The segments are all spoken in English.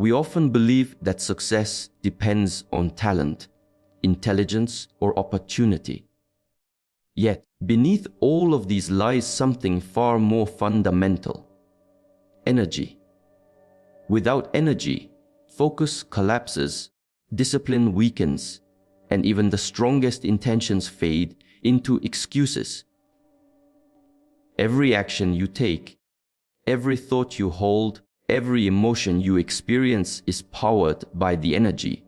We often believe that success depends on talent, intelligence, or opportunity. Yet, beneath all of these lies something far more fundamental: energy. Without energy, focus collapses, discipline weakens, and even the strongest intentions fade into excuses. Every action you take, every thought you hold, every emotion you experience is powered by the energy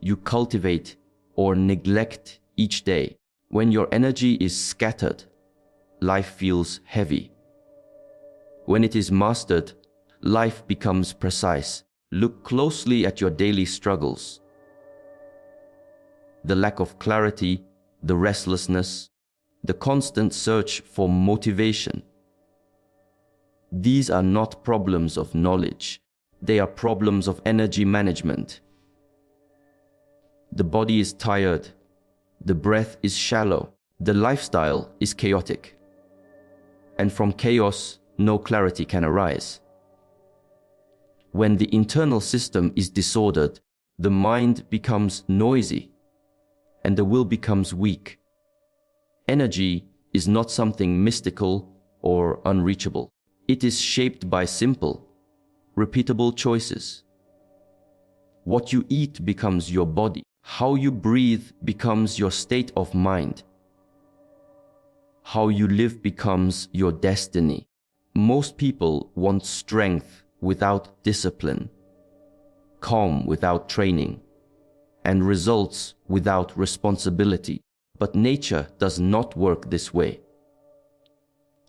you cultivate or neglect each day. When your energy is scattered, life feels heavy. When it is mastered, life becomes precise. Look closely at your daily struggles. The lack of clarity, the restlessness, the constant search for motivation. These are not problems of knowledge. They are problems of energy management. The body is tired. The breath is shallow. The lifestyle is chaotic. And from chaos, no clarity can arise. When the internal system is disordered, the mind becomes noisy and the will becomes weak. Energy is not something mystical or unreachable. It is shaped by simple, repeatable choices. What you eat becomes your body. How you breathe becomes your state of mind. How you live becomes your destiny. Most people want strength without discipline, calm without training, and results without responsibility. But nature does not work this way.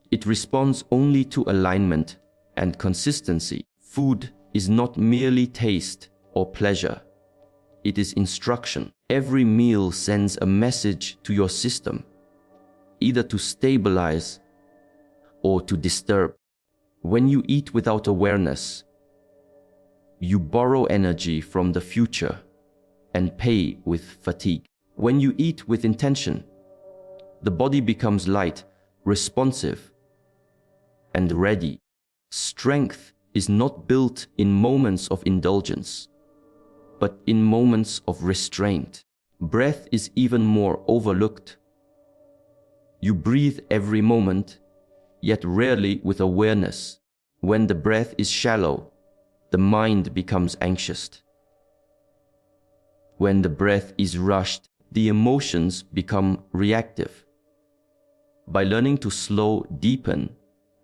It responds only to alignment and consistency. Food is not merely taste or pleasure. It is instruction. Every meal sends a message to your system, either to stabilize or to disturb. When you eat without awareness, you borrow energy from the future and pay with fatigue. When you eat with intention, the body becomes light, responsive, and ready. Strength is not built in moments of indulgence, but in moments of restraint. Breath is even more overlooked. You breathe every moment, yet rarely with awareness. When the breath is shallow, the mind becomes anxious. When the breath is rushed, the emotions become reactive. By learning to slow, deepen,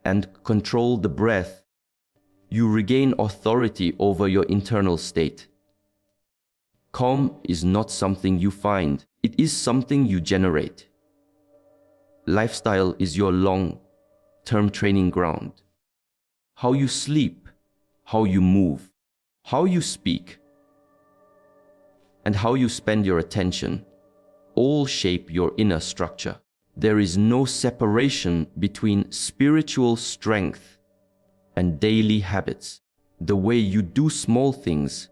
and control the breath, you regain authority over your internal state. Calm is not something you find, it is something you generate. Lifestyle is your long-term training ground. How you sleep, how you move, how you speak, and how you spend your attention all shape your inner structure. There is no separation between spiritual strength and daily habits. The way you do small things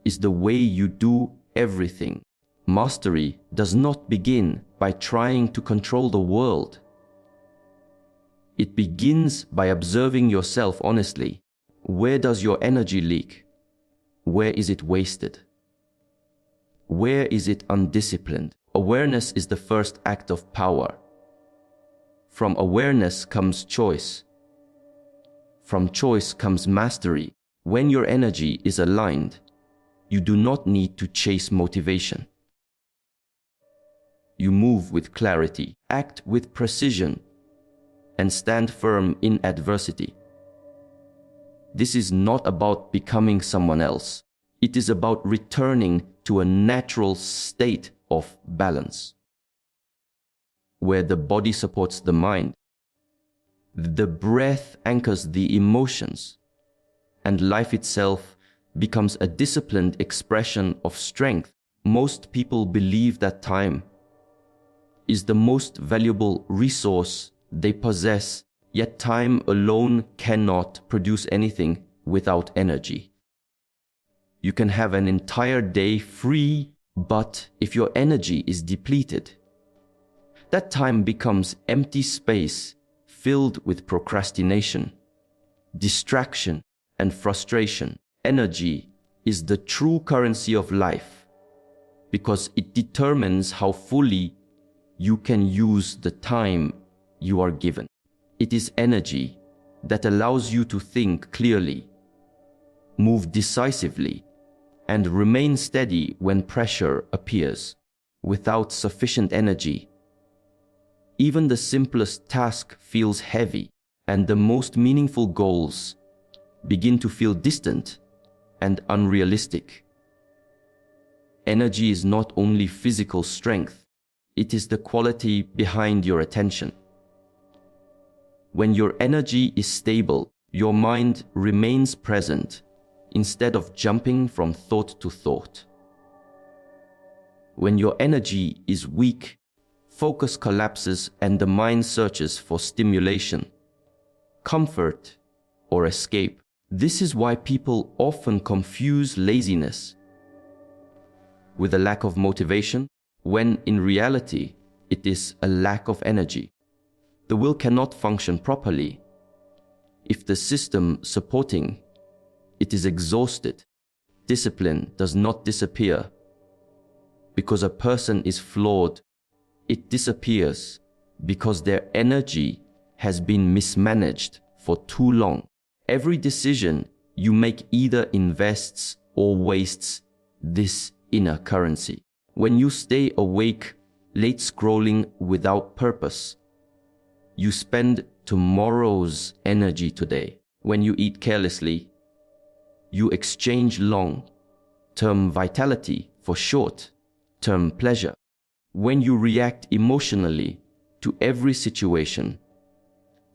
is the way you do everything. Mastery does not begin by trying to control the world. It begins by observing yourself honestly. Where does your energy leak? Where is it wasted? Where is it undisciplined? Awareness is the first act of power. From awareness comes choice. From choice comes mastery. When your energy is aligned, you do not need to chase motivation. You move with clarity, act with precision, and stand firm in adversity. This is not about becoming someone else. It is about returning to a natural state of balance, where the body supports the mind, the breath anchors the emotions, and life itself becomes a disciplined expression of strength. Most people believe that time is the most valuable resource they possess, yet time alone cannot produce anything without energy. You can have an entire day free, but if your energy is depleted, that time becomes empty space filled with procrastination, distraction, and frustration. Energy is the true currency of life because it determines how fully you can use the time you are given. It is energy that allows you to think clearly, move decisively, and remain steady when pressure appears. Without sufficient energy, even the simplest task feels heavy, and the most meaningful goals begin to feel distant and unrealistic. Energy is not only physical strength, it is the quality behind your attention. When your energy is stable, your mind remains present instead of jumping from thought to thought. When your energy is weak, focus collapses and the mind searches for stimulation, comfort, or escape. This is why people often confuse laziness with a lack of motivation, when in reality it is a lack of energy. The will cannot function properly if the system supporting it is exhausted. Discipline does not disappear because a person is flawed. It disappears because their energy has been mismanaged for too long. Every decision you make either invests or wastes this inner currency. When you stay awake, late scrolling without purpose, you spend tomorrow's energy today. When you eat carelessly, you exchange long-term vitality for short-term pleasure. When you react emotionally to every situation,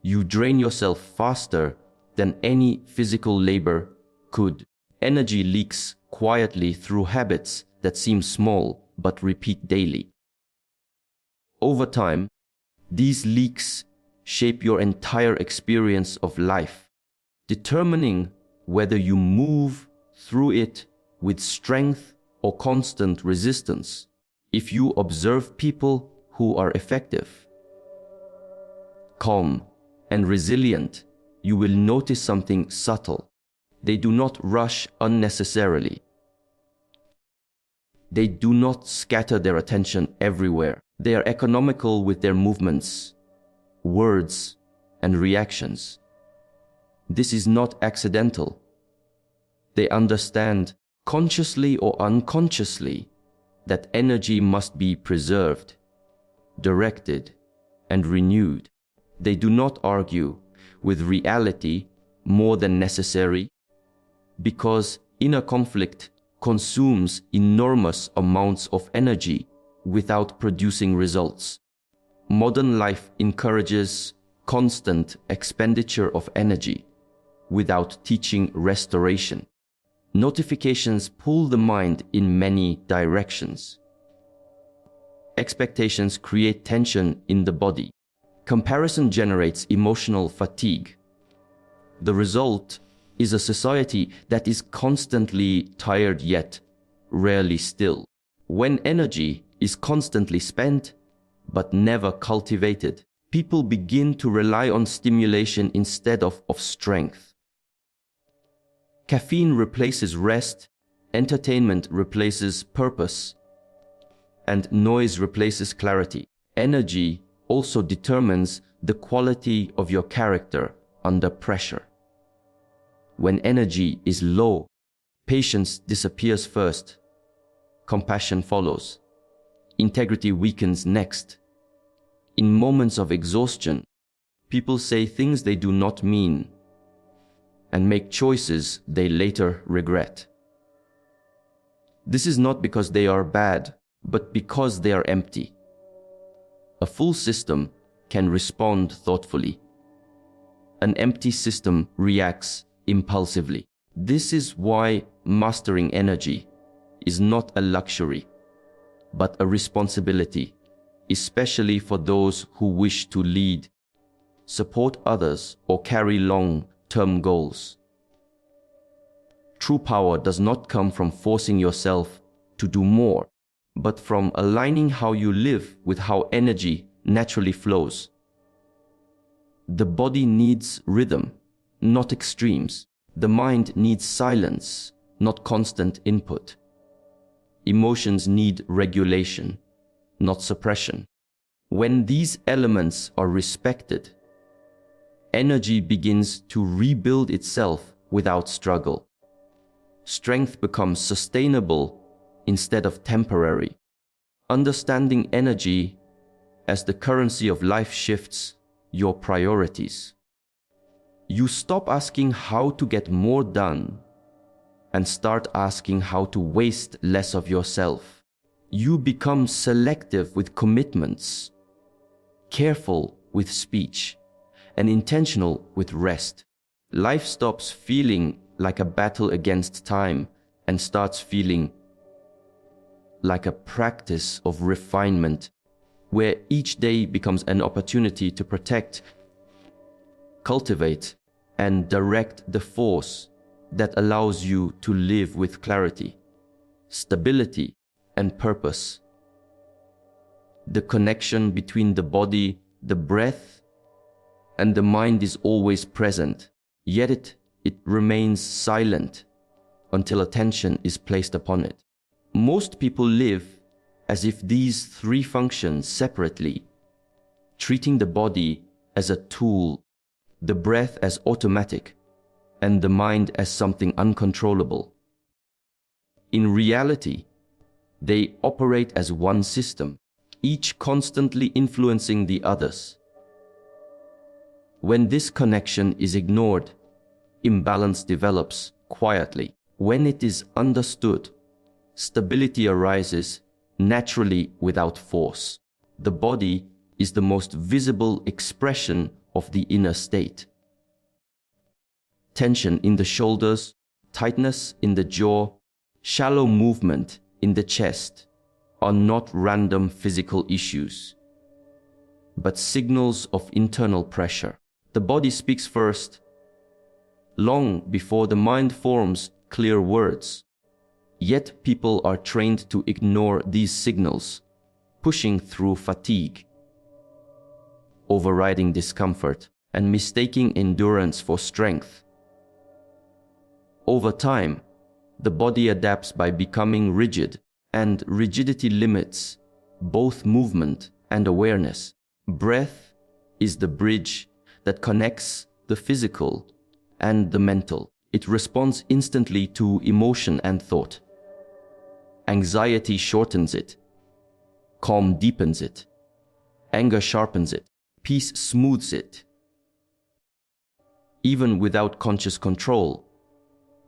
you drain yourself faster than any physical labor could. Energy leaks quietly through habits that seem small but repeat daily. Over time, these leaks shape your entire experience of life, determining whether you move through it with strength or constant resistance. If you observe people who are effective, calm, and resilient, you will notice something subtle. They do not rush unnecessarily. They do not scatter their attention everywhere. They are economical with their movements, words, and reactions. This is not accidental. They understand, consciously or unconsciously, that energy must be preserved, directed, and renewed. They do not argue with reality more than necessary because inner conflict consumes enormous amounts of energy without producing results. Modern life encourages constant expenditure of energy without teaching restoration. Notifications pull the mind in many directions. Expectations create tension in the body. Comparison generates emotional fatigue. The result is a society that is constantly tired yet rarely still. When energy is constantly spent but never cultivated, people begin to rely on stimulation instead of strength. Caffeine replaces rest, entertainment replaces purpose, and noise replaces clarity. Energy also determines the quality of your character under pressure. When energy is low, patience disappears first, compassion follows, integrity weakens next. In moments of exhaustion, people say things they do not mean and make choices they later regret. This is not because they are bad, but because they are empty. A full system can respond thoughtfully. An empty system reacts impulsively. This is why mastering energy is not a luxury, but a responsibility, especially for those who wish to lead, support others, or carry long-term goals. True power does not come from forcing yourself to do more, but from aligning how you live with how energy naturally flows. The body needs rhythm, not extremes. The mind needs silence, not constant input. Emotions need regulation, not suppression. When these elements are respected, energy begins to rebuild itself without struggle. Strength becomes sustainable instead of temporary. Understanding energy as the currency of life shifts your priorities. You stop asking how to get more done and start asking how to waste less of yourself. You become selective with commitments, careful with speech, and intentional with rest. Life stops feeling like a battle against time and starts feeling like a practice of refinement, where each day becomes an opportunity to protect, cultivate, and direct the force that allows you to live with clarity, stability, and purpose. The connection between the body, the breath, and the mind is always present, yet it remains silent until attention is placed upon it. Most people live as if these three function separately, treating the body as a tool, the breath as automatic, and the mind as something uncontrollable. In reality, they operate as one system, each constantly influencing the others. When this connection is ignored, imbalance develops quietly. When it is understood, stability arises naturally without force. The body is the most visible expression of the inner state. Tension in the shoulders, tightness in the jaw, shallow movement in the chest are not random physical issues, but signals of internal pressure. The body speaks first, long before the mind forms clear words. Yet people are trained to ignore these signals, pushing through fatigue, overriding discomfort, and mistaking endurance for strength. Over time, the body adapts by becoming rigid, and rigidity limits both movement and awareness. Breath is the bridge that connects the physical and the mental. It responds instantly to emotion and thought. Anxiety shortens it, calm deepens it, anger sharpens it, peace smooths it. Even without conscious control,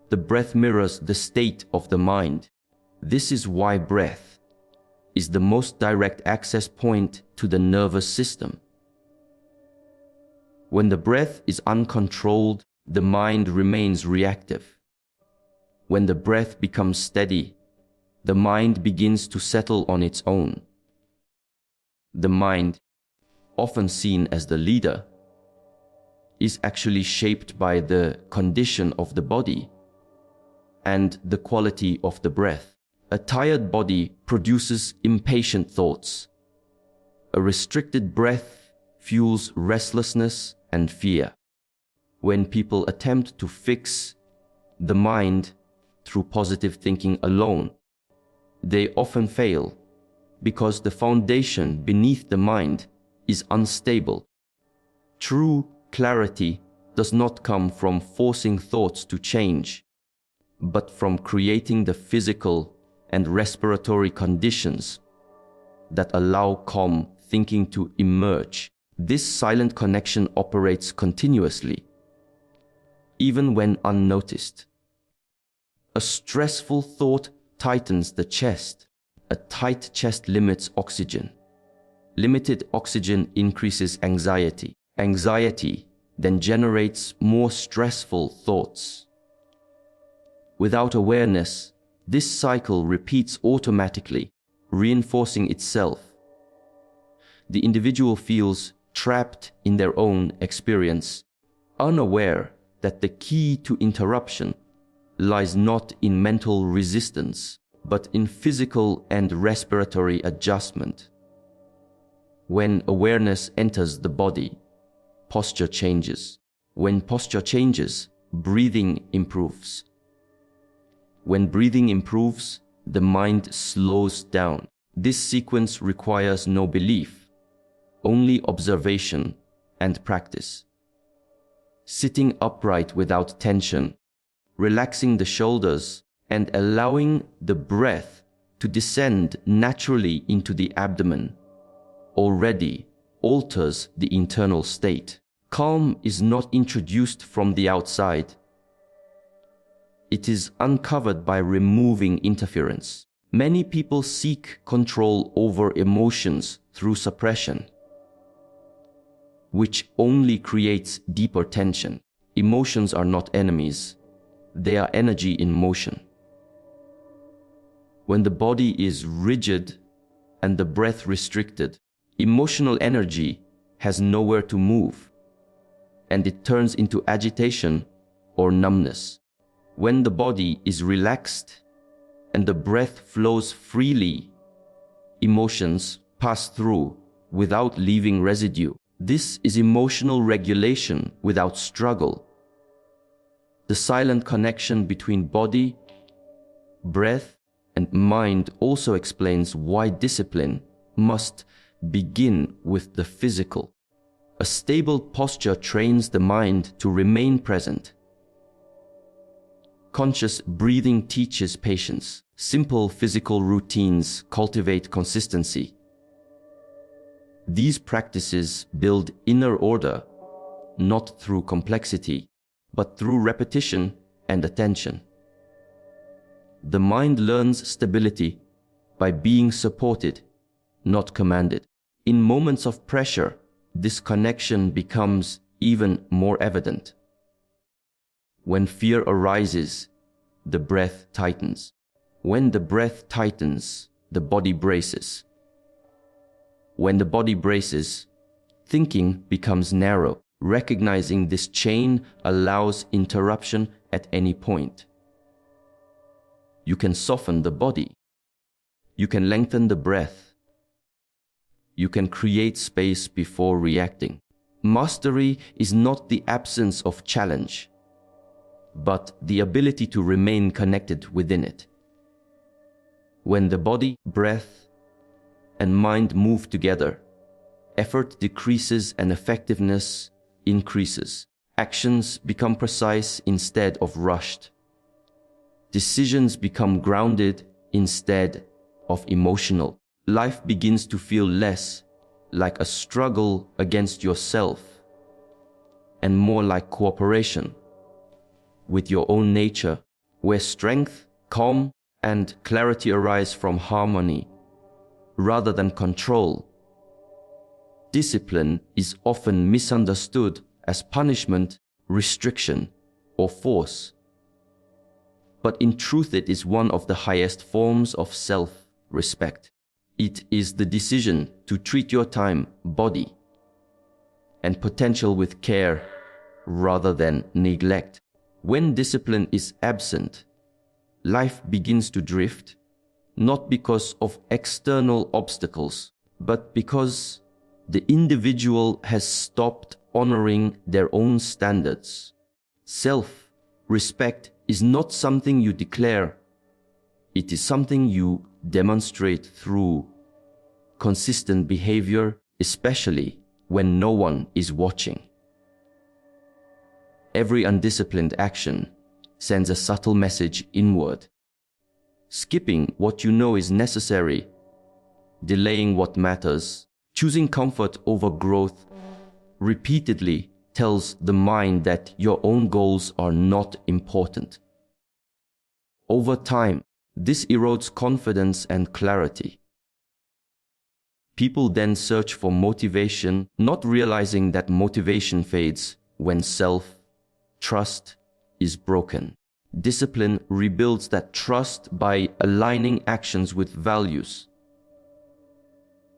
the breath mirrors the state of the mind. This is why breath is the most direct access point to the nervous system. When the breath is uncontrolled, the mind remains reactive. When the breath becomes steady, the mind begins to settle on its own. The mind, often seen as the leader, is actually shaped by the condition of the body and the quality of the breath. A tired body produces impatient thoughts. A restricted breath fuels restlessness and fear. When people attempt to fix the mind through positive thinking alone, they often fail because the foundation beneath the mind is unstable. True clarity does not come from forcing thoughts to change, but from creating the physical and respiratory conditions that allow calm thinking to emerge. This silent connection operates continuously, even when unnoticed. A stressful thought tightens the chest. A tight chest limits oxygen. Limited oxygen increases anxiety. Anxiety then generates more stressful thoughts. Without awareness, this cycle repeats automatically, reinforcing itself. The individual feels trapped in their own experience, unaware that the key to interruption lies not in mental resistance, but in physical and respiratory adjustment. When awareness enters the body, posture changes. When posture changes, breathing improves. When breathing improves, the mind slows down. This sequence requires no belief, only observation and practice. Sitting upright without tension, relaxing the shoulders, and allowing the breath to descend naturally into the abdomen already alters the internal state. Calm is not introduced from the outside. It is uncovered by removing interference. Many people seek control over emotions through suppression, which only creates deeper tension. Emotions are not enemies. They are energy in motion. When the body is rigid and the breath restricted, emotional energy has nowhere to move, and it turns into agitation or numbness. When the body is relaxed and the breath flows freely, emotions pass through without leaving residue. This is emotional regulation without struggle. The silent connection between body, breath, and mind also explains why discipline must begin with the physical. A stable posture trains the mind to remain present. Conscious breathing teaches patience. Simple physical routines cultivate consistency. These practices build inner order, not through complexity, but through repetition and attention. The mind learns stability by being supported, not commanded. In moments of pressure, this connection becomes even more evident. When fear arises, the breath tightens. When the breath tightens, the body braces. When the body braces, thinking becomes narrow. Recognizing this chain allows interruption at any point. You can soften the body. You can lengthen the breath. You can create space before reacting. Mastery is not the absence of challenge, but the ability to remain connected within it. When the body, breath, and mind move together, effort decreases and effectiveness increases. Actions become precise instead of rushed. Decisions become grounded instead of emotional. Life begins to feel less like a struggle against yourself and more like cooperation with your own nature, where strength, calm, and clarity arise from harmony rather than control. Discipline is often misunderstood as punishment, restriction, or force. But in truth, it is one of the highest forms of self-respect. It is the decision to treat your time, body, and potential with care rather than neglect. When discipline is absent, life begins to drift, not because of external obstacles, but because the individual has stopped honoring their own standards. Self-respect is not something you declare. It is something you demonstrate through consistent behavior, especially when no one is watching. Every undisciplined action sends a subtle message inward. Skipping what you know is necessary, delaying what matters, choosing comfort over growth repeatedly tells the mind that your own goals are not important. Over time, this erodes confidence and clarity. People then search for motivation, not realizing that motivation fades when self-trust is broken. Discipline rebuilds that trust by aligning actions with values.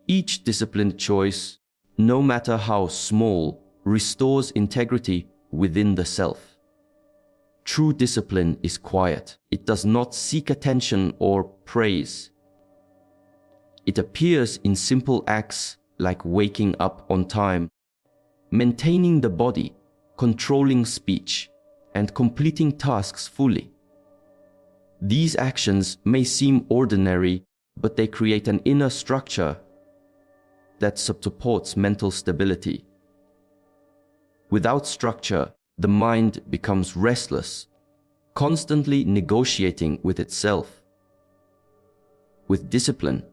Each disciplined choice, no matter how small, restores integrity within the self. True discipline is quiet. It does not seek attention or praise. It appears in simple acts like waking up on time, maintaining the body, controlling speech, and completing tasks fully. These actions may seem ordinary, but they create an inner structure that supports mental stability. Without structure, the mind becomes restless, constantly negotiating with itself. With discipline,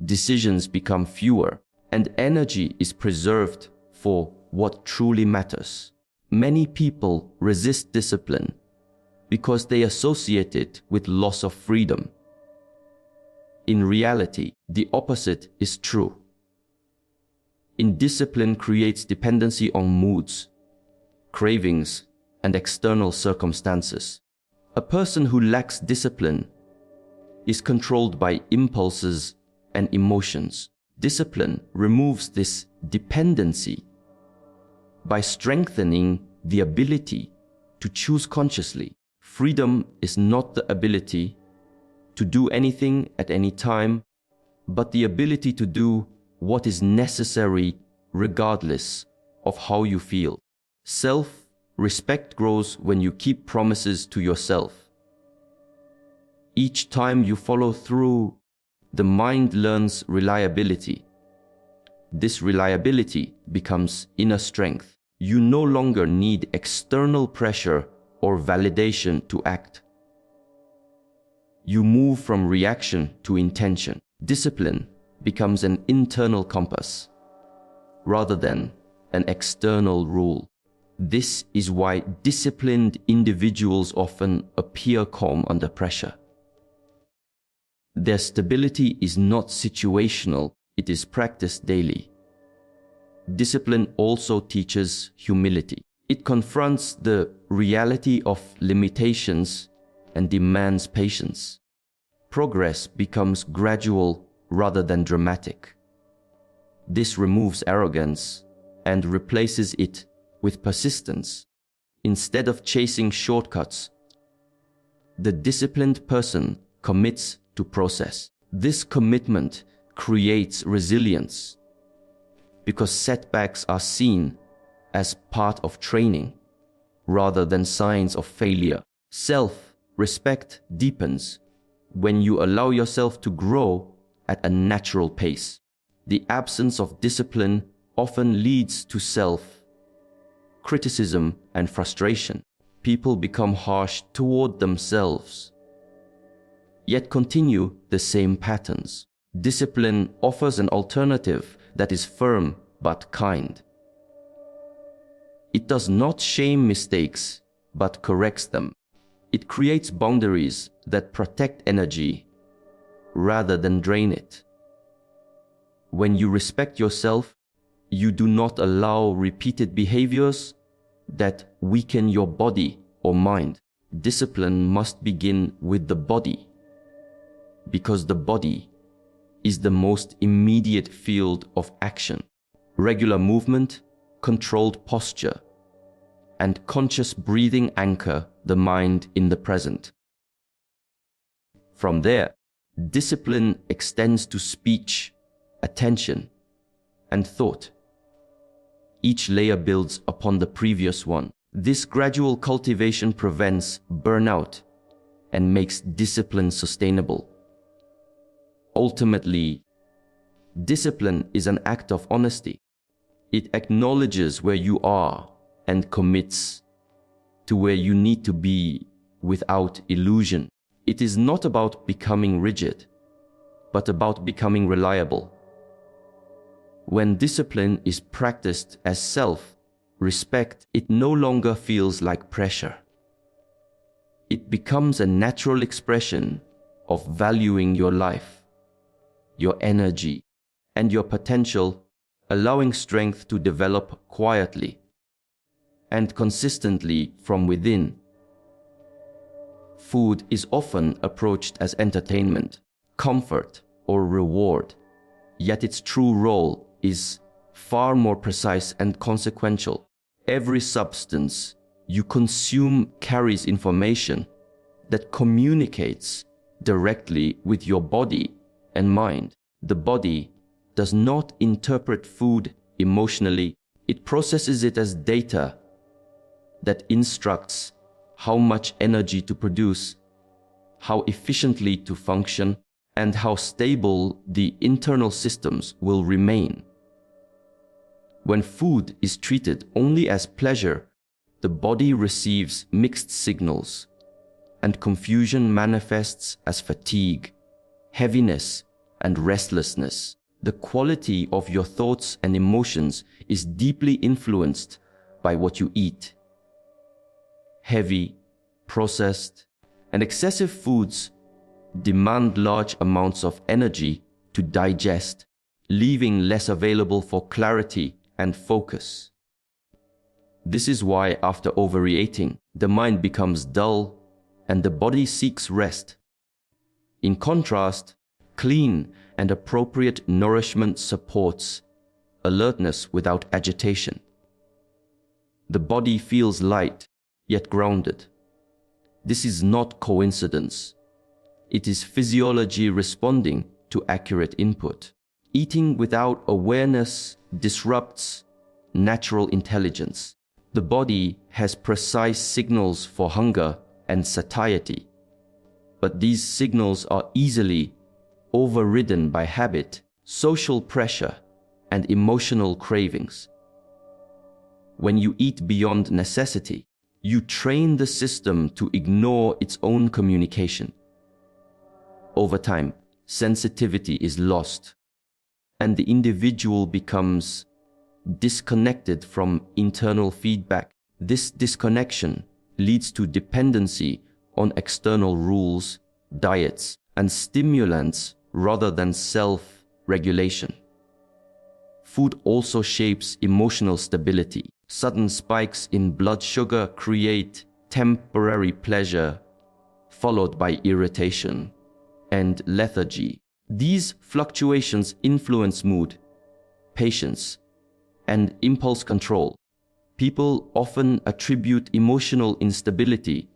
decisions become fewer, and energy is preserved for what truly matters. Many people resist discipline because they associate it with loss of freedom. In reality, the opposite is true. Indiscipline creates dependency on moods, cravings, and external circumstances. A person who lacks discipline is controlled by impulses and emotions. Discipline removes this dependency by strengthening the ability to choose consciously. Freedom is not the ability to do anything at any time, but the ability to do what is necessary regardless of how you feel. Self-respect grows when you keep promises to yourself. Each time you follow through, the mind learns reliability. This reliability becomes inner strength. You no longer need external pressure or validation to act. You move from reaction to intention. Discipline becomes an internal compass rather than an external rule. This is why disciplined individuals often appear calm under pressure. Their stability is not situational, it is practiced daily. Discipline also teaches humility. It confronts the reality of limitations and demands patience. Progress becomes gradual rather than dramatic. This removes arrogance and replaces it with persistence. Instead of chasing shortcuts, the disciplined person commits to process. This commitment creates resilience because setbacks are seen as part of training rather than signs of failure. Self-respect deepens when you allow yourself to grow at a natural pace. The absence of discipline often leads to self-criticism and frustration. People become harsh toward themselves, yet continue the same patterns. Discipline offers an alternative that is firm but kind. It does not shame mistakes, but corrects them. It creates boundaries that protect energy rather than drain it. When you respect yourself, you do not allow repeated behaviors that weaken your body or mind. Discipline must begin with the body, because the body is the most immediate field of action. Regular movement, controlled posture, and conscious breathing anchor the mind in the present. From there, discipline extends to speech, attention, and thought. Each layer builds upon the previous one. This gradual cultivation prevents burnout and makes discipline sustainable. Ultimately, discipline is an act of honesty. It acknowledges where you are and commits to where you need to be without illusion. It is not about becoming rigid, but about becoming reliable. When discipline is practiced as self-respect, it no longer feels like pressure. It becomes a natural expression of valuing your life, your energy, and your potential, allowing strength to develop quietly and consistently from within. Food is often approached as entertainment, comfort, or reward, yet its true role is far more precise and consequential. Every substance you consume carries information that communicates directly with your body and mind. The body does not interpret food emotionally, it processes it as data that instructs how much energy to produce, how efficiently to function, and how stable the internal systems will remain. When food is treated only as pleasure, the body receives mixed signals, and confusion manifests as fatigue, heaviness, and restlessness. The quality of your thoughts and emotions is deeply influenced by what you eat. Heavy, processed, and excessive foods demand large amounts of energy to digest, leaving less available for clarity and focus. This is why after overeating, the mind becomes dull and the body seeks rest. In contrast, clean and appropriate nourishment supports alertness without agitation. The body feels light, yet grounded. This is not coincidence. It is physiology responding to accurate input. Eating without awareness disrupts natural intelligence. The body has precise signals for hunger and satiety, but these signals are easily overridden by habit, social pressure, and emotional cravings. When you eat beyond necessity, you train the system to ignore its own communication. Over time, sensitivity is lost, and the individual becomes disconnected from internal feedback. This disconnection leads to dependency on external rules, diets, and stimulants rather than self-regulation. Food also shapes emotional stability. Sudden spikes in blood sugar create temporary pleasure, followed by irritation and lethargy. These fluctuations influence mood, patience, and impulse control. People often attribute emotional instability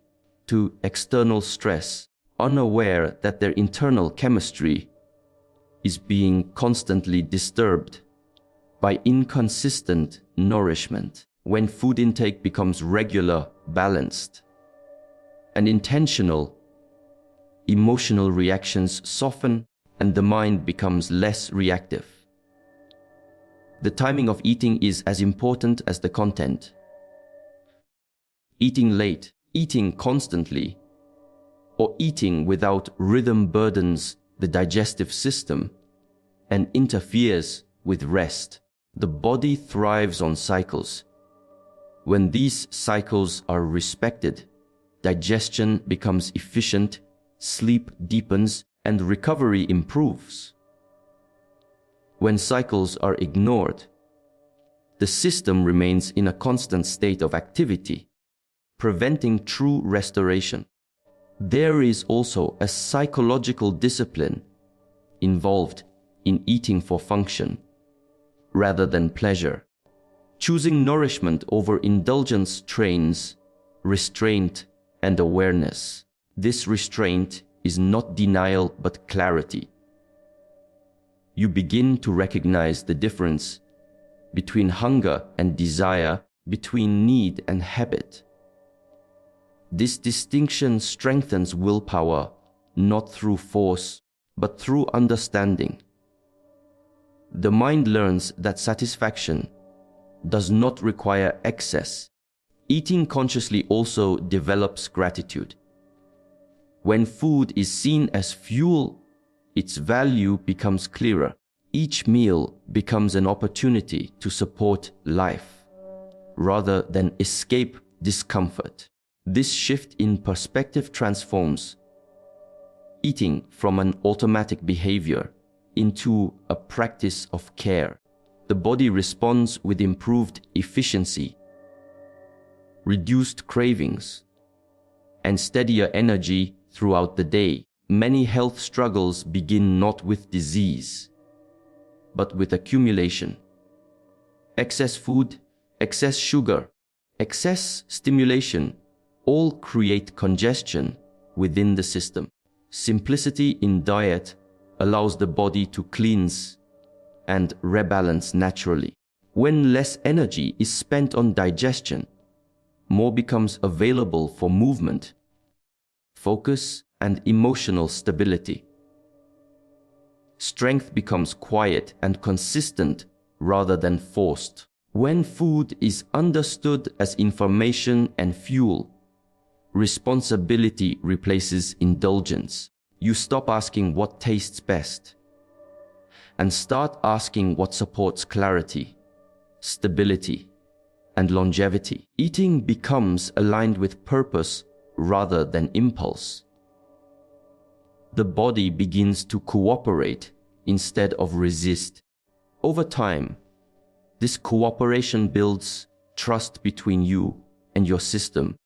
to external stress, unaware that their internal chemistry is being constantly disturbed by inconsistent nourishment. When food intake becomes regular, balanced, and intentional, emotional reactions soften and the mind becomes less reactive. The timing of eating is as important as the content. Eating late, eating constantly, or eating without rhythm burdens the digestive system and interferes with rest. The body thrives on cycles. When these cycles are respected, digestion becomes efficient, sleep deepens, and recovery improves. When cycles are ignored, the system remains in a constant state of activity, preventing true restoration. There is also a psychological discipline involved in eating for function rather than pleasure. Choosing nourishment over indulgence trains restraint and awareness. This restraint is not denial but clarity. You begin to recognize the difference between hunger and desire, between need and habit. This distinction strengthens willpower, not through force, but through understanding. The mind learns that satisfaction does not require excess. Eating consciously also develops gratitude. When food is seen as fuel, its value becomes clearer. Each meal becomes an opportunity to support life, rather than escape discomfort. This shift in perspective transforms eating from an automatic behavior into a practice of care. The body responds with improved efficiency, reduced cravings, and steadier energy throughout the day. Many health struggles begin not with disease, but with accumulation. Excess food, excess sugar, excess stimulation all create congestion within the system. Simplicity in diet allows the body to cleanse and rebalance naturally. When less energy is spent on digestion, more becomes available for movement, focus, and emotional stability. Strength becomes quiet and consistent rather than forced. When food is understood as information and fuel, responsibility replaces indulgence. You stop asking what tastes best and start asking what supports clarity, stability, and longevity. Eating becomes aligned with purpose rather than impulse. The body begins to cooperate instead of resist. Over time, this cooperation builds trust between you and your system,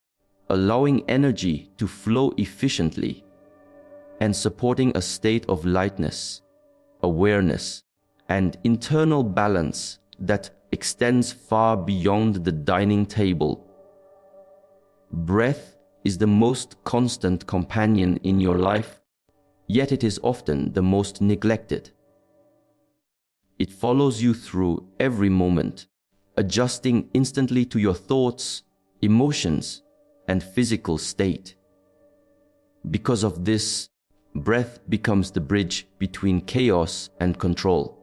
allowing energy to flow efficiently and supporting a state of lightness, awareness, and internal balance that extends far beyond the dining table. Breath is the most constant companion in your life, yet it is often the most neglected. It follows you through every moment, adjusting instantly to your thoughts, emotions, and physical state. Because of this, breath becomes the bridge between chaos and control.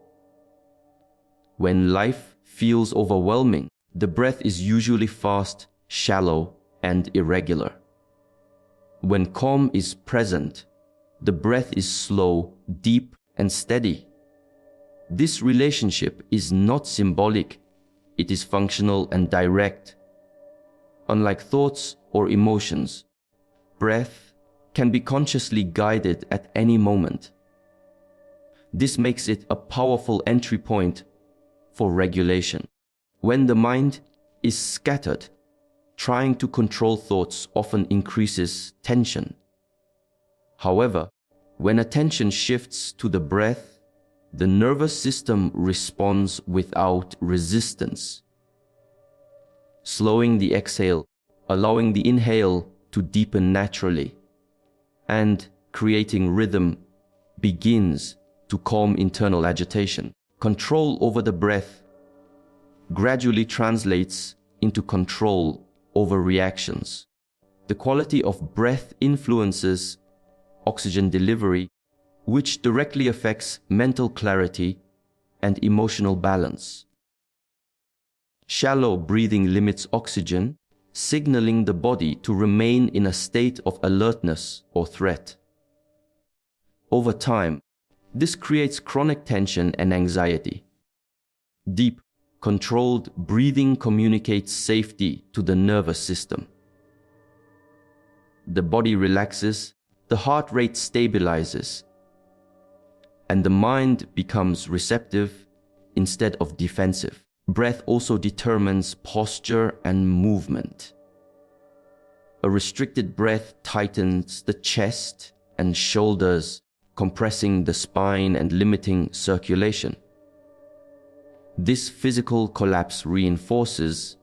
When life feels overwhelming, the breath is usually fast, shallow, and irregular. When calm is present, the breath is slow, deep, and steady. This relationship is not symbolic, it is functional and direct. Unlike thoughts or emotions, breath can be consciously guided at any moment. This makes it a powerful entry point for regulation. When the mind is scattered, trying to control thoughts often increases tension. However, when attention shifts to the breath, the nervous system responds without resistance. Slowing the exhale, allowing the inhale to deepen naturally, and creating rhythm begins to calm internal agitation. Control over the breath gradually translates into control over reactions. The quality of breath influences oxygen delivery, which directly affects mental clarity and emotional balance. Shallow breathing limits oxygen, signaling the body to remain in a state of alertness or threat. Over time, this creates chronic tension and anxiety. Deep, controlled breathing communicates safety to the nervous system. The body relaxes, the heart rate stabilizes, and the mind becomes receptive instead of defensive. Breath also determines posture and movement. A restricted breath tightens the chest and shoulders, compressing the spine and limiting circulation. This physical collapse reinforces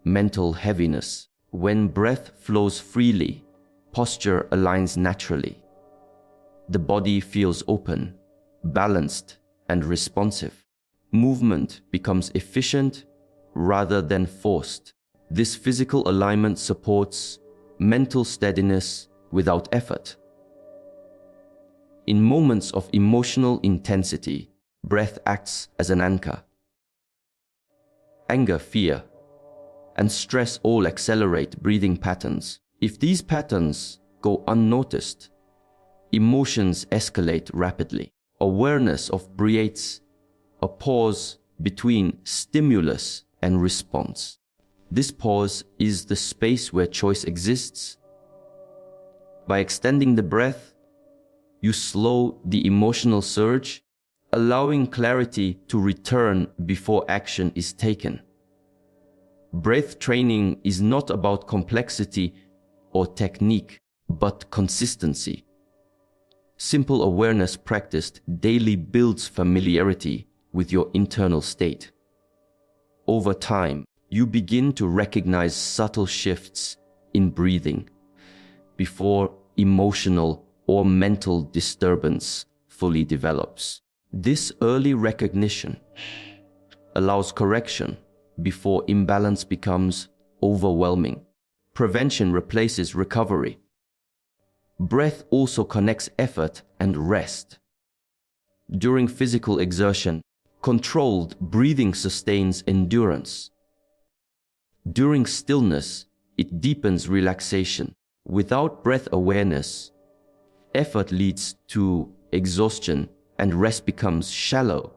mental heaviness. When breath flows freely, posture aligns naturally. The body feels open, balanced, and responsive. Movement becomes efficient rather than forced. This physical alignment supports mental steadiness without effort. In moments of emotional intensity, breath acts as an anchor. Anger, fear, and stress all accelerate breathing patterns. If these patterns go unnoticed, emotions escalate rapidly. Awareness creates a pause between stimulus and response. This pause is the space where choice exists. By extending the breath, you slow the emotional surge, allowing clarity to return before action is taken. Breath training is not about complexity or technique, but consistency. Simple awareness practiced daily builds familiarity with your internal state. Over time, you begin to recognize subtle shifts in breathing before emotional or mental disturbance fully develops. This early recognition allows correction before imbalance becomes overwhelming. prevention replaces recovery. Breath also connects effort and rest. During physical exertion, controlled breathing sustains endurance. During stillness, it deepens relaxation. Without breath awareness, effort leads to exhaustion and rest becomes shallow.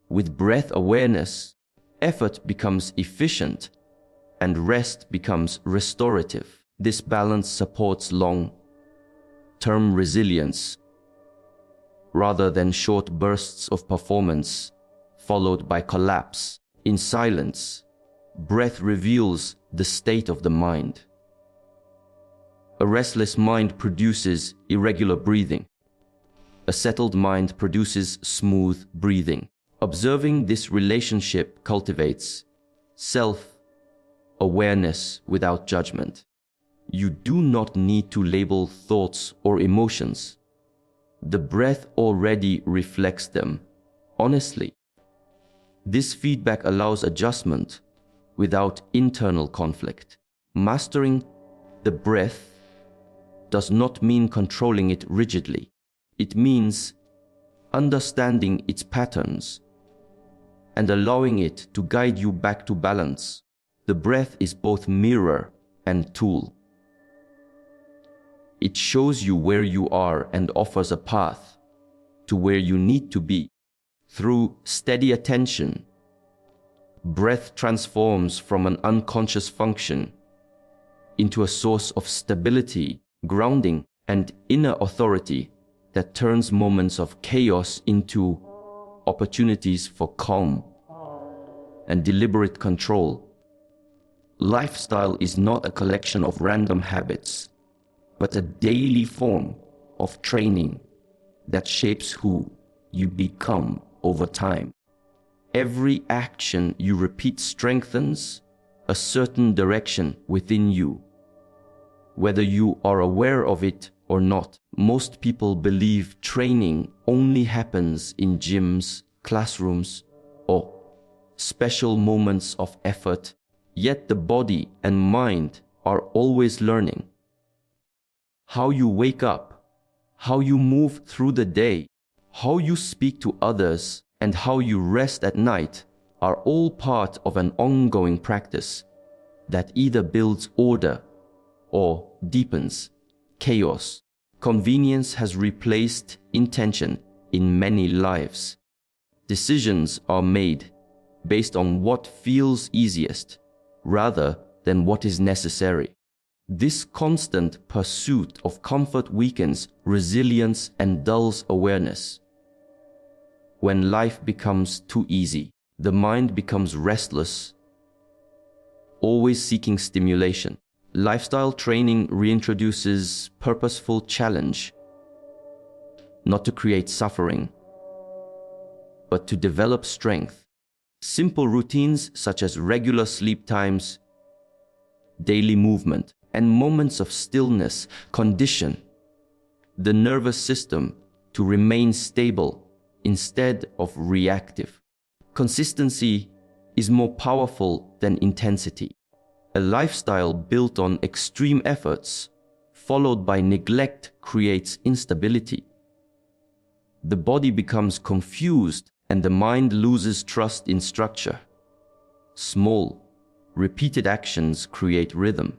With breath awareness, effort becomes efficient and rest becomes restorative. This balance supports long-term resilience rather than short bursts of performance followed by collapse. In silence, breath reveals the state of the mind. A restless mind produces irregular breathing. A settled mind produces smooth breathing. Observing this relationship cultivates self-awareness without judgment. You do not need to label thoughts or emotions. The breath already reflects them honestly. This feedback allows adjustment without internal conflict. Mastering the breath does not mean controlling it rigidly. It means understanding its patterns and allowing it to guide you back to balance. The breath is both mirror and tool. It shows you where you are and offers a path to where you need to be. Through steady attention, breath transforms from an unconscious function into a source of stability, grounding, and inner authority that turns moments of chaos into opportunities for calm and deliberate control. Lifestyle is not a collection of random habits, but a daily form of training that shapes who you become over time. Every action you repeat strengthens a certain direction within you, whether you are aware of it or not. Most people believe training only happens in gyms, classrooms, or special moments of effort, yet the body and mind are always learning. How you wake up, how you move through the day, how you speak to others, and how you rest at night are all part of an ongoing practice that either builds order or deepens chaos. Convenience has replaced intention in many lives. Decisions are made based on what feels easiest rather than what is necessary. This constant pursuit of comfort weakens resilience and dulls awareness. When life becomes too easy, the mind becomes restless, always seeking stimulation. Lifestyle training reintroduces purposeful challenge, not to create suffering, but to develop strength. Simple routines such as regular sleep times, daily movement, and moments of stillness condition the nervous system to remain stable instead of reactive. Consistency is more powerful than intensity. A lifestyle built on extreme efforts, followed by neglect, creates instability. The body becomes confused and the mind loses trust in structure. Small, repeated actions create rhythm.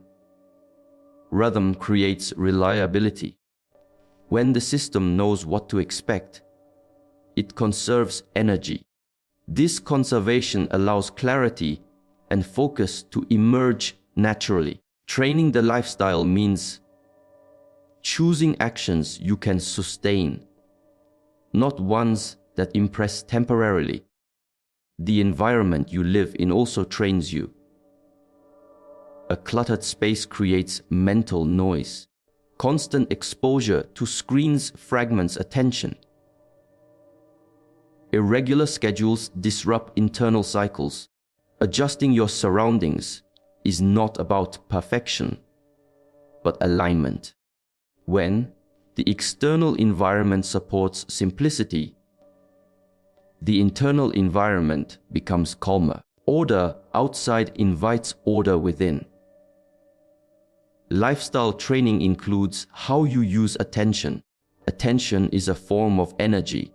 Rhythm creates reliability. When the system knows what to expect, it conserves energy. This conservation allows clarity and focus to emerge naturally. Training the lifestyle means choosing actions you can sustain, not ones that impress temporarily. The environment you live in also trains you. A cluttered space creates mental noise. Constant exposure to screens fragments attention. Irregular schedules disrupt internal cycles. Adjusting your surroundings is not about perfection, but alignment. When the external environment supports simplicity, the internal environment becomes calmer. Order outside invites order within. Lifestyle training includes how you use attention. Attention is a form of energy,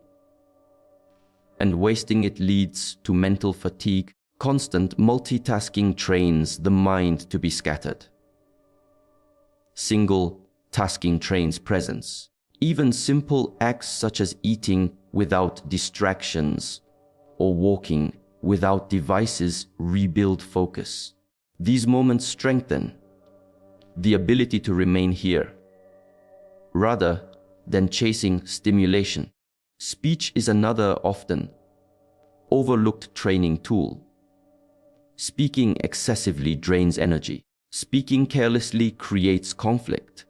and wasting it leads to mental fatigue. Constant multitasking trains the mind to be scattered. Single tasking trains presence. Even simple acts such as eating without distractions or walking without devices rebuild focus. These moments strengthen the ability to remain here, rather than chasing stimulation. Speech is another often overlooked training tool. Speaking excessively drains energy. Speaking carelessly creates conflict.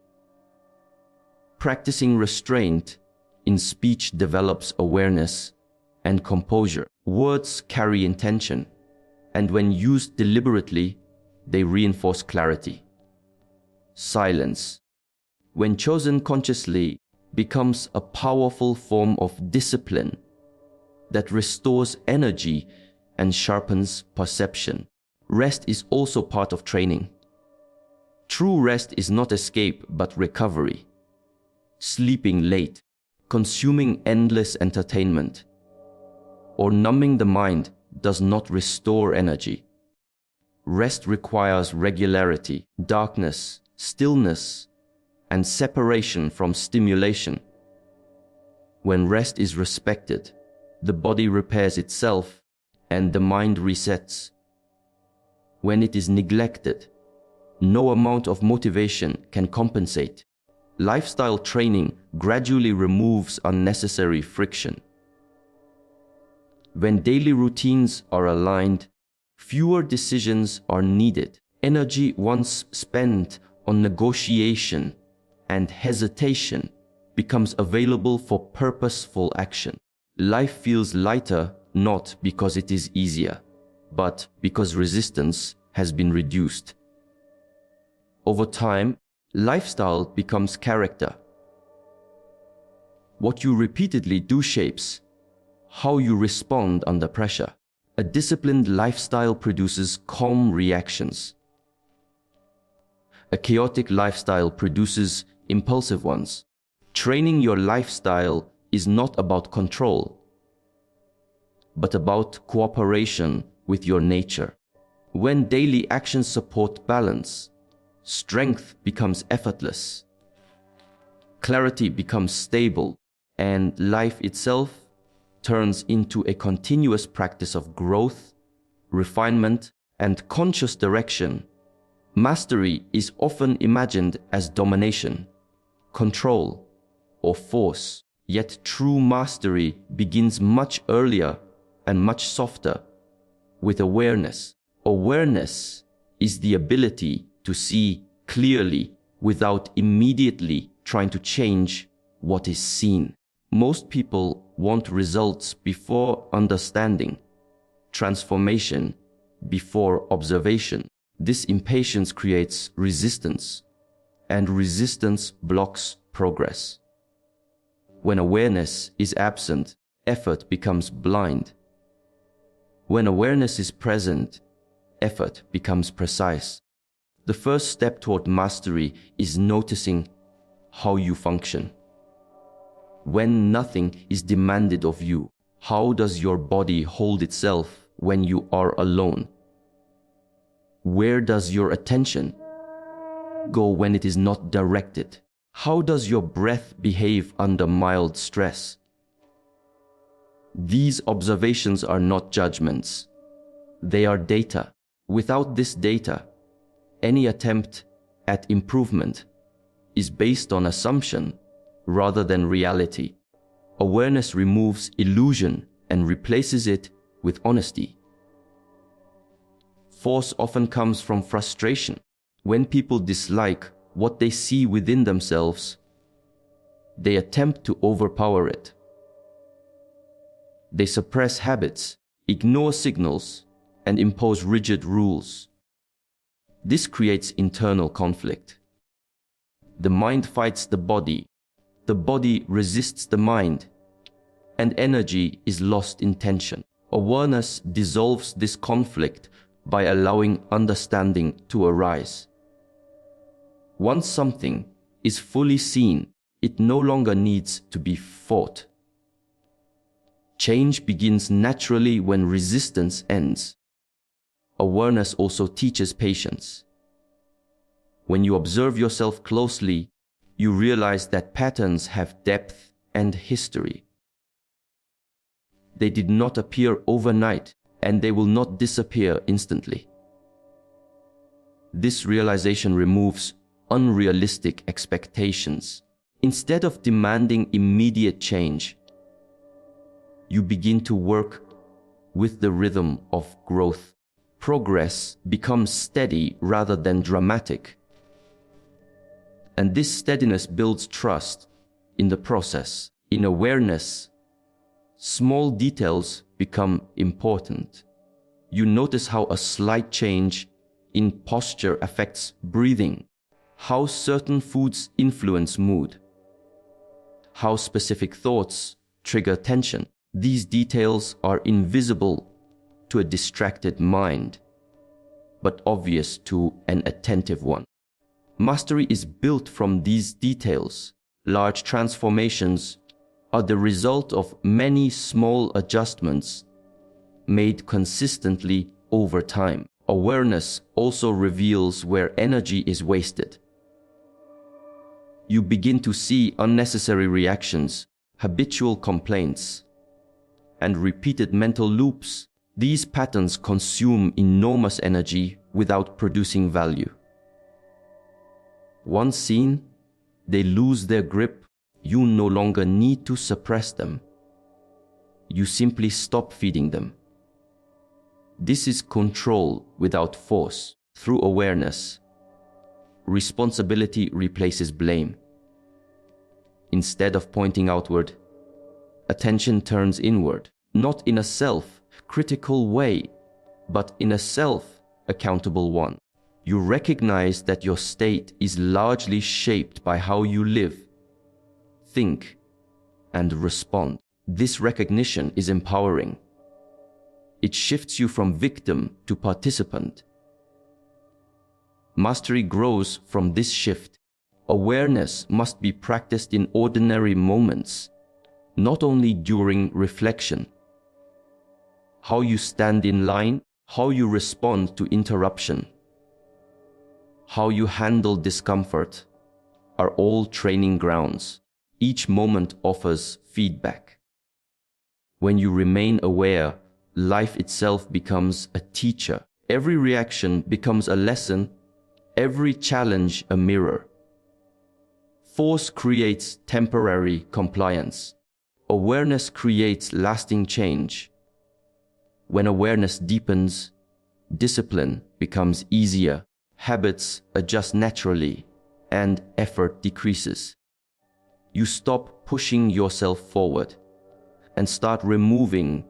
Practicing restraint in speech develops awareness and composure. Words carry intention, and when used deliberately, they reinforce clarity. Silence, when chosen consciously, becomes a powerful form of discipline that restores energy and sharpens perception. Rest is also part of training. True rest is not escape but recovery. Sleeping late, consuming endless entertainment, or numbing the mind does not restore energy. Rest requires regularity, darkness, stillness, and separation from stimulation. When rest is respected, the body repairs itself and the mind resets. When it is neglected, no amount of motivation can compensate. Lifestyle training gradually removes unnecessary friction. When daily routines are aligned, fewer decisions are needed. Energy once spent on negotiation and hesitation becomes available for purposeful action. Life feels lighter not because it is easier, but because resistance has been reduced. Over time, lifestyle becomes character. What you repeatedly do shapes how you respond under pressure. A disciplined lifestyle produces calm reactions. A chaotic lifestyle produces impulsive ones. Training your lifestyle is not about control, but about cooperation with your nature. When daily actions support balance, strength becomes effortless, clarity becomes stable, and life itself turns into a continuous practice of growth, refinement, and conscious direction. Mastery is often imagined as domination, control, or force, yet true mastery begins much earlier and much softer, with awareness. Awareness is the ability to see clearly without immediately trying to change what is seen. Most people want results before understanding, transformation before observation. This impatience creates resistance, and resistance blocks progress. When awareness is absent, effort becomes blind. When awareness is present, effort becomes precise. The first step toward mastery is noticing how you function. When nothing is demanded of you, how does your body hold itself when you are alone? Where does your attention go when it is not directed? How does your breath behave under mild stress? These observations are not judgments. They are data. Without this data, any attempt at improvement is based on assumption rather than reality. Awareness removes illusion and replaces it with honesty. Force often comes from frustration. When people dislike what they see within themselves, they attempt to overpower it. They suppress habits, ignore signals, and impose rigid rules. This creates internal conflict. The mind fights the body resists the mind, and energy is lost in tension. Awareness dissolves this conflict by allowing understanding to arise. Once something is fully seen, it no longer needs to be fought. Change begins naturally when resistance ends. Awareness also teaches patience. When you observe yourself closely, you realize that patterns have depth and history. They did not appear overnight, and they will not disappear instantly. This realization removes unrealistic expectations. Instead of demanding immediate change, you begin to work with the rhythm of growth. Progress becomes steady rather than dramatic. And this steadiness builds trust in the process. In awareness, small details become important. You notice how a slight change in posture affects breathing, how certain foods influence mood, how specific thoughts trigger tension. These details are invisible to a distracted mind, but obvious to an attentive one. Mastery is built from these details. Large transformations are the result of many small adjustments made consistently over time. Awareness also reveals where energy is wasted. You begin to see unnecessary reactions, habitual complaints, and repeated mental loops. These patterns consume enormous energy without producing value. Once seen, they lose their grip. You no longer need to suppress them. You simply stop feeding them. This is control without force. Through awareness, responsibility replaces blame. Instead of pointing outward, attention turns inward, not in a self-critical way, but in a self-accountable one. You recognize that your state is largely shaped by how you live, think, and respond. This recognition is empowering. It shifts you from victim to participant. Mastery grows from this shift. Awareness must be practiced in ordinary moments, not only during reflection. How you stand in line, how you respond to interruption, how you handle discomfort are all training grounds. Each moment offers feedback. When you remain aware, life itself becomes a teacher. Every reaction becomes a lesson, every challenge a mirror. Force creates temporary compliance. Awareness creates lasting change. When awareness deepens, discipline becomes easier, habits adjust naturally, and effort decreases. You stop pushing yourself forward and start removing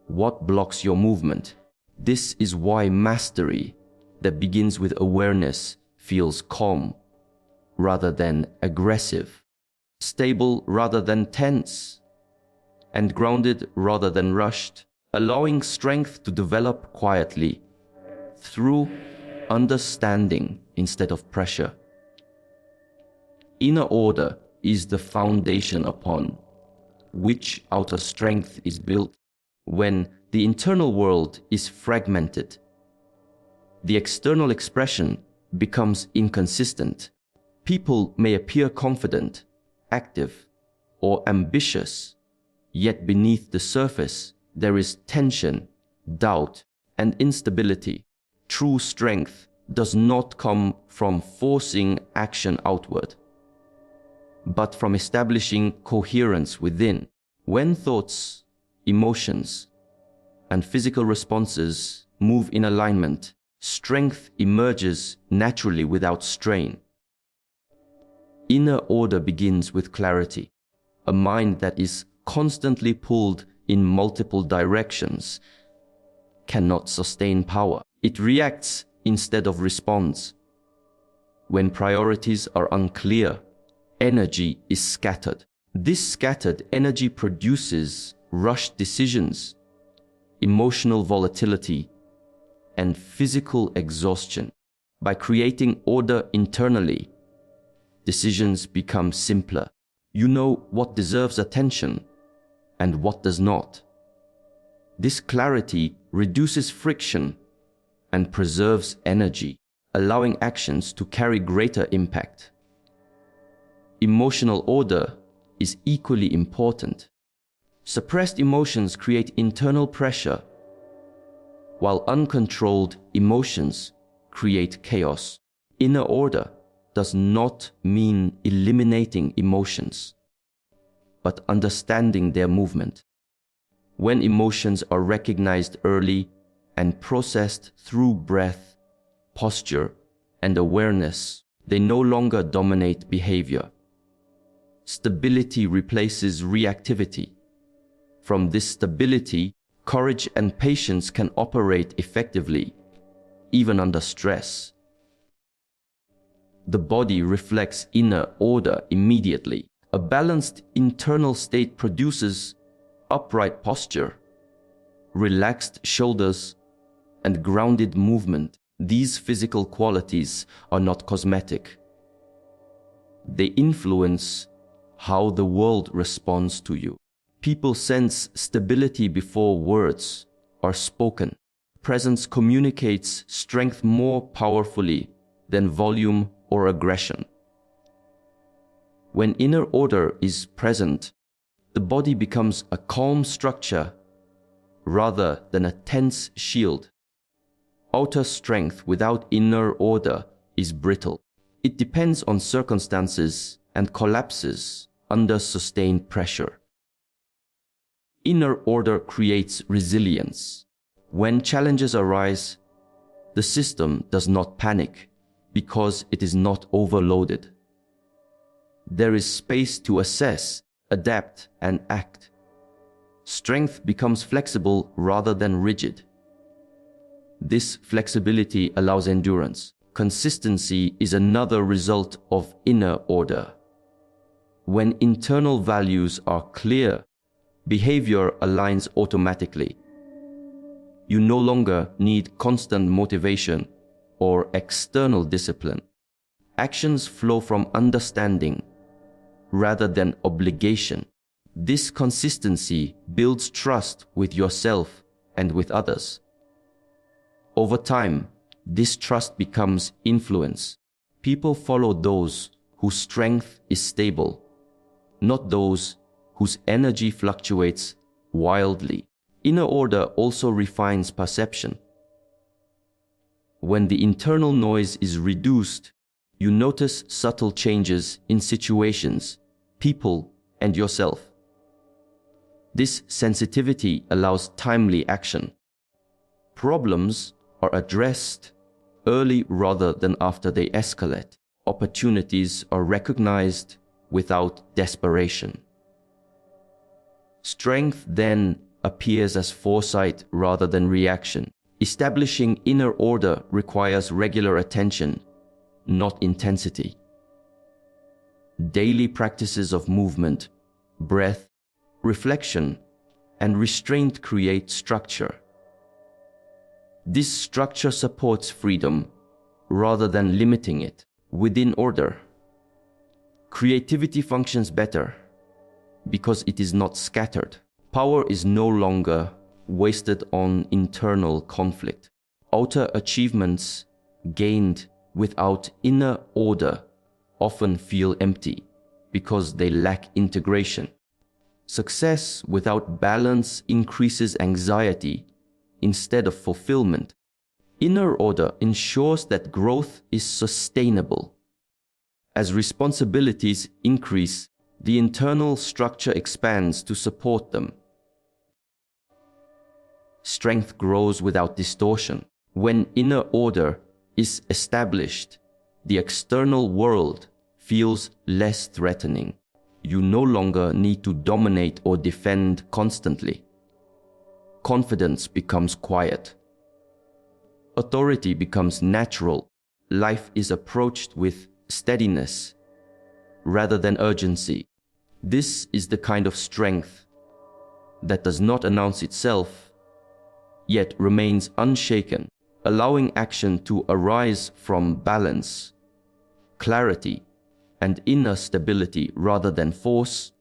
what blocks your movement. This is why mastery that begins with awareness feels calm rather than aggressive, stable rather than tense, and grounded rather than rushed, allowing strength to develop quietly through understanding instead of pressure. Inner order is the foundation upon which outer strength is built. When the internal world is fragmented, the external expression becomes inconsistent. People may appear confident, active, or ambitious, yet beneath the surface there is tension, doubt, and instability. True strength does not come from forcing action outward, but from establishing coherence within. When thoughts, emotions, and physical responses move in alignment, strength emerges naturally without strain. Inner order begins with clarity. A mind that is constantly pulled in multiple directions cannot sustain power. It reacts instead of responds. When priorities are unclear, energy is scattered. This scattered energy produces rushed decisions, emotional volatility, and physical exhaustion. By creating order internally, decisions become simpler. You know what deserves attention and what does not. This clarity reduces friction and preserves energy, allowing actions to carry greater impact. Emotional order is equally important. Suppressed emotions create internal pressure, while uncontrolled emotions create chaos. Inner order does not mean eliminating emotions, but understanding their movement. When emotions are recognized early and processed through breath, posture, and awareness, they no longer dominate behavior. Stability replaces reactivity. From this stability, courage and patience can operate effectively, even under stress. The body reflects inner order immediately. A balanced internal state produces upright posture, relaxed shoulders, and grounded movement. These physical qualities are not cosmetic. They influence how the world responds to you. People sense stability before words are spoken. Presence communicates strength more powerfully than volume or aggression. When inner order is present, the body becomes a calm structure rather than a tense shield. Outer strength without inner order is brittle. It depends on circumstances and collapses under sustained pressure. Inner order creates resilience. When challenges arise, the system does not panic because it is not overloaded. There is space to assess, adapt, and act. Strength becomes flexible rather than rigid. This flexibility allows endurance. Consistency is another result of inner order. When internal values are clear, behavior aligns automatically. You no longer need constant motivation or external discipline. Actions flow from understanding rather than obligation. This consistency builds trust with yourself and with others. Over time, this trust becomes influence. People follow those whose strength is stable, not those whose energy fluctuates wildly. Inner order also refines perception. When the internal noise is reduced, you notice subtle changes in situations, people, and yourself. This sensitivity allows timely action. Problems are addressed early rather than after they escalate. Opportunities are recognized without desperation. Strength then appears as foresight rather than reaction. Establishing inner order requires regular attention, not intensity. Daily practices of movement, breath, reflection, and restraint create structure. This structure supports freedom rather than limiting it. Within order, creativity functions better because it is not scattered. Power is no longer wasted on internal conflict. Outer achievements gained without inner order often feel empty because they lack integration. Success without balance increases anxiety instead of fulfillment. Inner order ensures that growth is sustainable. As responsibilities increase, the internal structure expands to support them. Strength grows without distortion. When inner order is established, the external world feels less threatening. You no longer need to dominate or defend constantly. Confidence becomes quiet. Authority becomes natural. Life is approached with steadiness rather than urgency. This is the kind of strength that does not announce itself, yet remains unshaken, allowing action to arise from balance, clarity, and inner stability rather than force,